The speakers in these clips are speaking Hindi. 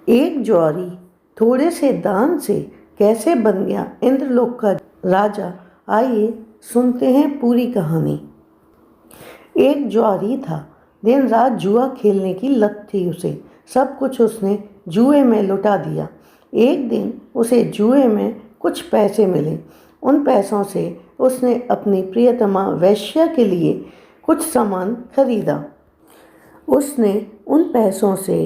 एक ज्वारी थोड़े से दान से कैसे बन गया इंद्रलोक का राजा, आइए सुनते हैं पूरी कहानी। एक ज्वारी था, दिन रात जुआ खेलने की लत थी उसे। सब कुछ उसने जुए में लुटा दिया। एक दिन उसे जुए में कुछ पैसे मिले। उन पैसों से उसने अपनी प्रियतमा वैश्या के लिए कुछ सामान खरीदा। उसने उन पैसों से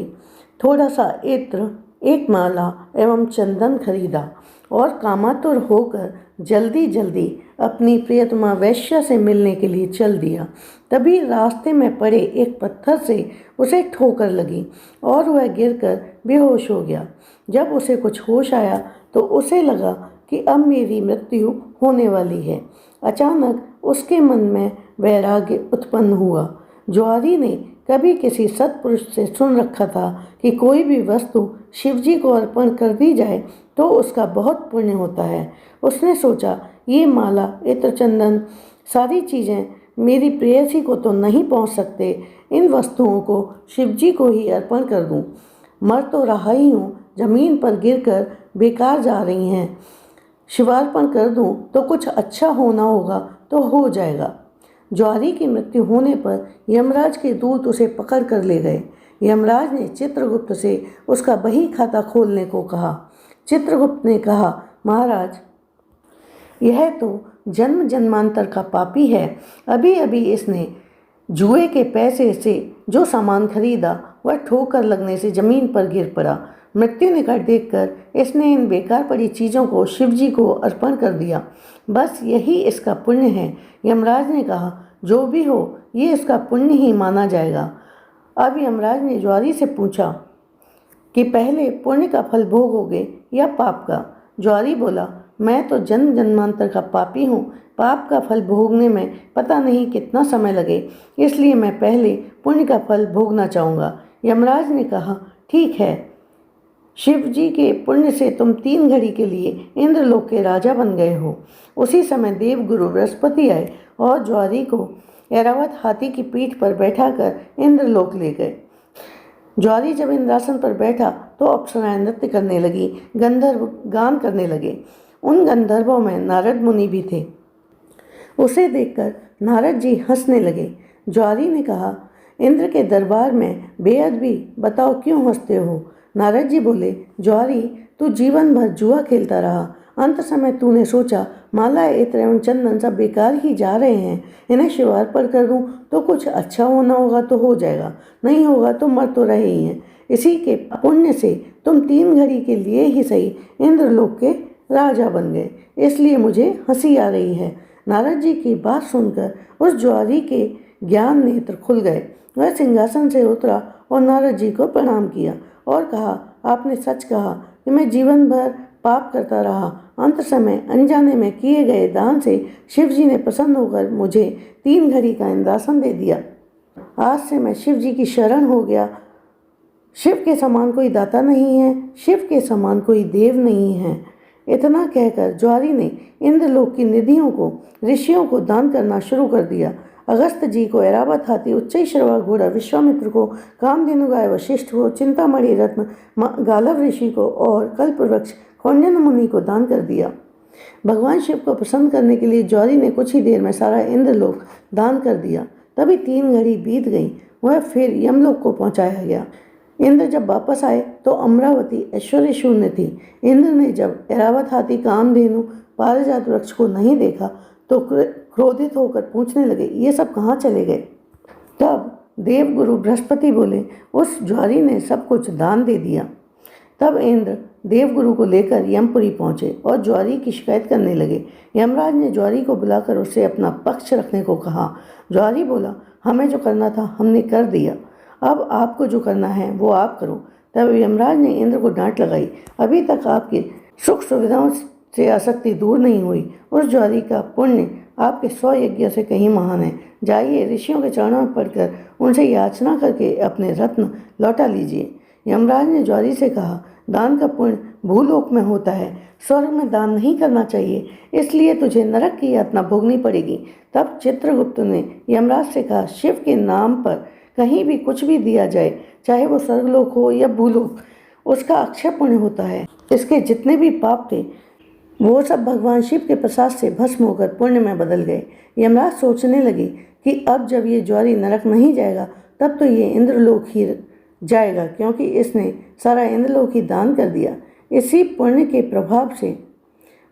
थोड़ा सा इत्र, एक माला एवं चंदन खरीदा और कामातुर होकर जल्दी जल्दी अपनी प्रियतमा वैश्या से मिलने के लिए चल दिया। तभी रास्ते में पड़े एक पत्थर से उसे ठोकर लगी और वह गिरकर बेहोश हो गया। जब उसे कुछ होश आया तो उसे लगा कि अब मेरी मृत्यु होने वाली है। अचानक उसके मन में वैराग्य उत्पन्न हुआ। ज्वारी ने कभी किसी सत्पुरुष से सुन रखा था कि कोई भी वस्तु शिवजी को अर्पण कर दी जाए तो उसका बहुत पुण्य होता है। उसने सोचा, ये माला, इत्र, चंदन सारी चीज़ें मेरी प्रेयसी को तो नहीं पहुंच सकते, इन वस्तुओं को शिवजी को ही अर्पण कर दूं। मर तो रहा ही हूँ, जमीन पर गिरकर बेकार जा रही हैं। शिवार्पण कर दूं तो कुछ अच्छा होना होगा तो हो जाएगा। ज्वारी की मृत्यु होने पर यमराज के दूत उसे पकड़ कर ले गए। यमराज ने चित्रगुप्त से उसका बही खाता खोलने को कहा। चित्रगुप्त ने कहा, महाराज, यह तो जन्म जन्मांतर का पापी है। अभी अभी इसने जुए के पैसे से जो सामान खरीदा वह ठोकर लगने से जमीन पर गिर पड़ा। मृत्यु निकट देखकर इसने इन बेकार पड़ी चीज़ों को शिवजी को अर्पण कर दिया। बस यही इसका पुण्य है। यमराज ने कहा, जो भी हो ये इसका पुण्य ही माना जाएगा। अब यमराज ने ज्वारी से पूछा कि पहले पुण्य का फल भोगोगे या पाप का? ज्वारी बोला, मैं तो जन्म जन्मांतर का पापी हूँ। पाप का फल भोगने में पता नहीं कितना समय लगे, इसलिए मैं पहले पुण्य का फल भोगना चाहूँगा। यमराज ने कहा, ठीक है, शिव जी के पुण्य से तुम 3 घड़ी के लिए इंद्रलोक के राजा बन गए हो। उसी समय देवगुरु बृहस्पति आए और ज्वारी को ऐरावत हाथी की पीठ पर बैठाकर इंद्रलोक ले गए। ज्वारी जब इंद्रासन पर बैठा तो अप्सराएं नृत्य करने लगी, गंधर्व गान करने लगे। उन गंधर्वों में नारद मुनि भी थे। उसे देखकर नारद जी हंसने लगे। ज्वारी ने कहा, इंद्र के दरबार में बेअदबी, बताओ क्यों हंसते हो? नारद जी बोले, ज्वारी, तू जीवन भर जुआ खेलता रहा। अंत समय तूने सोचा माला, इत्र एवं चंदन सब बेकार ही जा रहे हैं, इन्हें शिवार्पण कर दूं तो कुछ अच्छा होना होगा तो हो जाएगा, नहीं होगा तो मर तो रहे ही हैं। इसी के पुण्य से तुम 3 घड़ी के लिए ही सही इंद्रलोक के राजा बन गए, इसलिए मुझे हंसी आ रही है। नारद जी की बात सुनकर उस ज्वारी के ज्ञान नेत्र खुल गए। वह सिंहासन से उतरा और नारद जी को प्रणाम किया और कहा, आपने सच कहा कि मैं जीवन भर पाप करता रहा। अंत समय अनजाने में किए गए दान से शिव जी ने प्रसन्न होकर मुझे 3 घड़ी का इंद्रासन दे दिया। आज से मैं शिव जी की शरण हो गया। शिव के समान कोई दाता नहीं है, शिव के समान कोई देव नहीं है। इतना कहकर ज्वारी ने इंद्रलोक की निधियों को, ऋषियों को दान करना शुरू कर दिया। अगस्त जी को ऐरावत हाथी, उच्चैश्रवा घोड़ा, विश्वामित्र को कामधेनु गाय, वशिष्ठ को चिंतामणि रत्न, गालव ऋषि को और कल्पवृक्ष कौंडिन्य मुनि को दान कर दिया। भगवान शिव को प्रसन्न करने के लिए ज्वारी ने कुछ ही देर में सारा इंद्रलोक दान कर दिया। तभी 3 घड़ी बीत गई। वह फिर यमलोक को पहुंचाया गया। इंद्र जब वापस आए तो अमरावती ऐश्वर्य शून्य थी। इंद्र ने जब ऐरावत हाथी, कामधेनु, पारिजात वृक्ष को नहीं देखा तो क्रोधित होकर पूछने लगे, ये सब कहाँ चले गए? तब देवगुरु बृहस्पति बोले, उस ज्वारी ने सब कुछ दान दे दिया। तब इंद्र देवगुरु को लेकर यमपुरी पहुंचे और ज्वारी की शिकायत करने लगे। यमराज ने ज्वारी को बुलाकर उससे अपना पक्ष रखने को कहा। ज्वारी बोला, हमें जो करना था हमने कर दिया, अब आपको जो करना है वो आप करो। तब यमराज ने इंद्र को डांट लगाई, अभी तक आपकी सुख सुविधाओं से आसक्ति दूर नहीं हुई। उस ज्वारी का पुण्य आपके 100 यज्ञ से कहीं महान है। जाइए, ऋषियों के चरणों में पड़कर उनसे याचना करके अपने रत्न लौटा लीजिए। यमराज ने ज्वारी से कहा, दान का पुण्य भूलोक में होता है, स्वर्ग में दान नहीं करना चाहिए, इसलिए तुझे नरक की यातना भोगनी पड़ेगी। तब चित्रगुप्त ने यमराज से कहा, शिव के नाम पर कहीं भी कुछ भी दिया जाए, चाहे वो स्वर्गलोक हो या भूलोक, उसका अक्षय पुण्य होता है। इसके जितने भी पाप थे वो सब भगवान शिव के प्रसाद से भस्म होकर पुण्य में बदल गए। यमराज सोचने लगे कि अब जब ये ज्वारी नरक नहीं जाएगा तब तो ये इंद्रलोक ही जाएगा, क्योंकि इसने सारा इंद्रलोक ही दान कर दिया। इसी पुण्य के प्रभाव से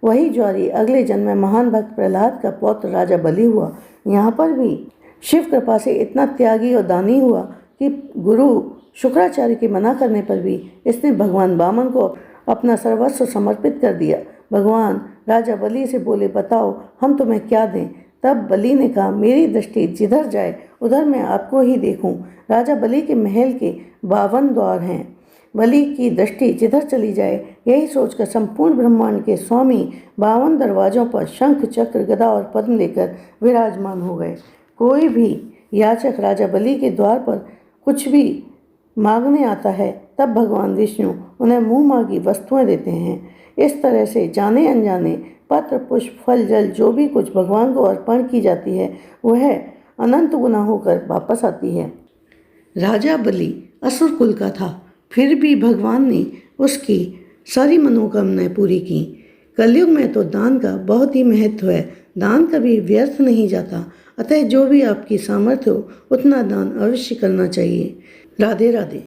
वही ज्वारी अगले जन्म में महान भक्त प्रहलाद का पौत्र राजा बलि हुआ। यहाँ पर भी शिव कृपा से इतना त्यागी और दानी हुआ कि गुरु शुक्राचार्य के मना करने पर भी इसने भगवान वामन को अपना सर्वस्व समर्पित कर दिया। भगवान राजा बलि से बोले, बताओ हम तुम्हें क्या दें। तब बलि ने कहा, मेरी दृष्टि जिधर जाए उधर मैं आपको ही देखूं। राजा बलि के महल के 52 द्वार हैं। बलि की दृष्टि जिधर चली जाए यही सोचकर संपूर्ण ब्रह्मांड के स्वामी 52 दरवाजों पर शंख चक्र गदा और पद्म लेकर विराजमान हो गए। कोई भी याचक राजा बलि के द्वार पर कुछ भी मांगने आता है तब भगवान विष्णु उन्हें मुँह मांगी वस्तुएं देते हैं। इस तरह से जाने अनजाने पत्र पुष्प फल जल जो भी कुछ भगवान को अर्पण की जाती है वह अनंत गुना होकर वापस आती है। राजा बलि असुर कुल का था, फिर भी भगवान ने उसकी सारी मनोकामनाएं पूरी की। कलयुग में तो दान का बहुत ही महत्व है। दान कभी व्यर्थ नहीं जाता, अतः जो भी आपकी सामर्थ्य हो उतना दान अवश्य करना चाहिए। राधे राधे।